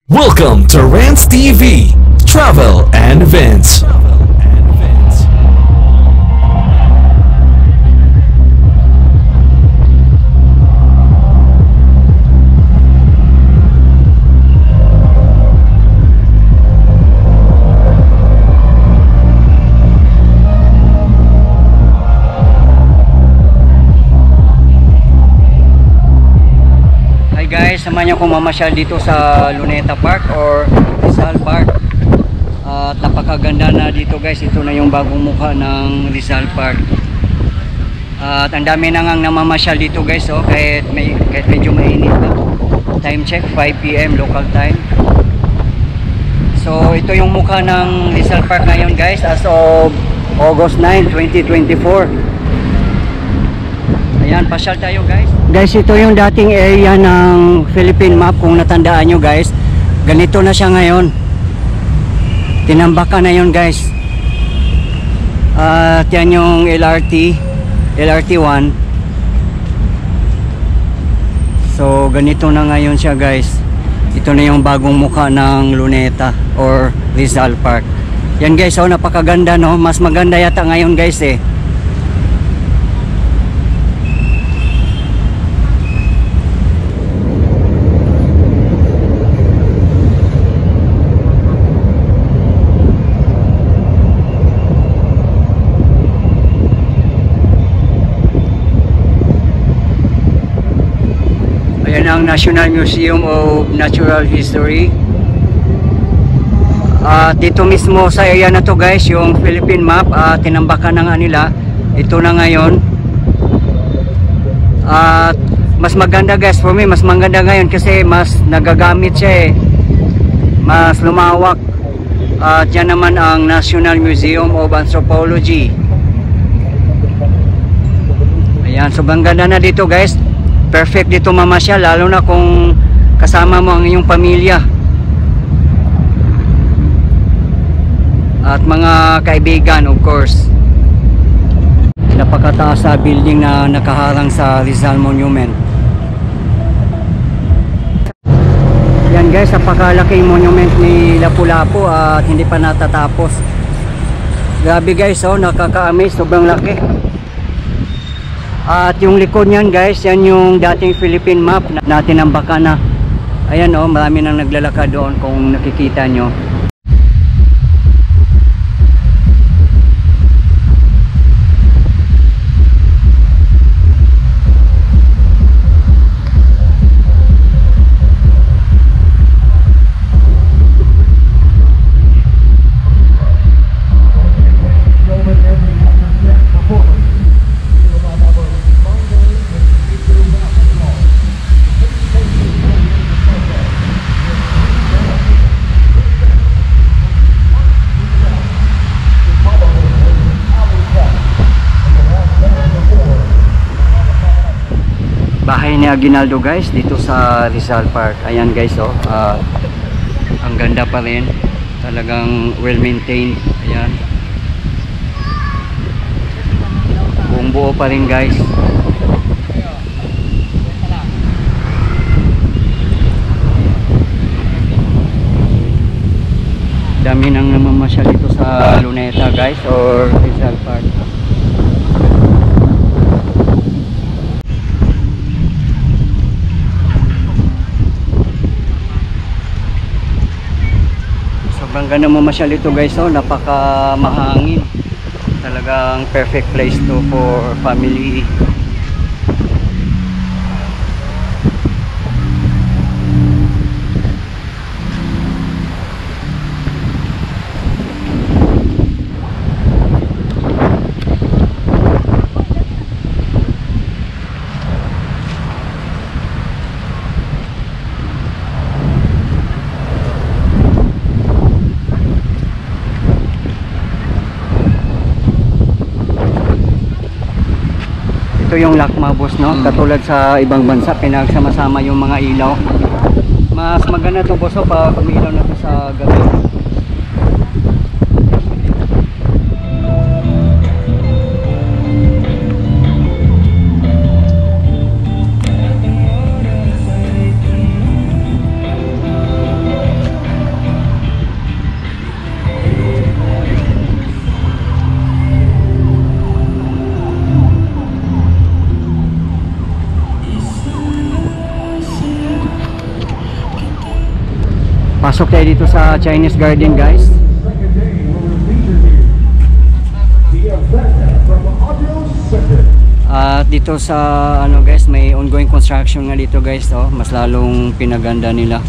Welcome to Rants TV, Travel and Events. Guys, samahan niyo akong mamasyal dito sa Luneta Park or Rizal Park. At napakaganda na dito guys. Ito na yung bagong mukha ng Rizal Park. At ang dami na ngang namamasyal dito guys, oh, kahit medyo mainit na. Time check 5 PM local time. So ito yung mukha ng Rizal Park ngayon guys as of August 9, 2024. Ayan, pasyal tayo guys. Guys, ito yung dating area ng Philippine map. Kung natandaan nyo guys, ganito na siya ngayon. Tinambakan na yun guys. At yan yung LRT1. So ganito na ngayon siya guys. Ito na yung bagong mukha ng Luneta or Rizal Park. Yan guys, oh, napakaganda no. Mas maganda yata ngayon guys eh. Ang National Museum of Natural History. Dito mismo sa area na to guys, yung Philippine map, tinambakan na nga nila. Ito na ngayon. Mas maganda guys, for me mas maganda ngayon kasi mas nagagamit siya eh. Mas lumawak. Diyan naman ang National Museum of Anthropology. Ayan, so ganda na dito guys. Perfect dito mamasyal, lalo na kung kasama mo ang iyong pamilya at mga kaibigan of course. Napakataas sa building na nakaharang sa Rizal Monument. Yan guys, napakalaking monument ni Lapu-Lapu at hindi pa natatapos. Grabe guys, oh, nakaka-amaze, sobrang laki. At yung likod niyan guys, yan yung dating Philippine map na tinambakan na. Ayan oh, marami nang naglalakad doon kung nakikita nyo. Bahay ni Aguinaldo guys dito sa Rizal Park. Ayan guys, oh, ang ganda pa rin, talagang well maintained. Ayan, buong buo pa rin guys. Dami nang namamasyal dito sa Luneta guys or Rizal Park. Sobrang ganda mo masyal ito guys, oh, napaka mahangin. Talagang perfect place to for family. Ito yung Lakmabos no, katulad sa ibang bansa pinagsama-sama yung mga ilaw. Mas maganda to boss pag umilaw na to sa gabi. Pasok tayo dito sa Chinese Garden, guys. At dito sa ano guys, may ongoing construction nga dito guys, oh, mas lalong pinaganda nila.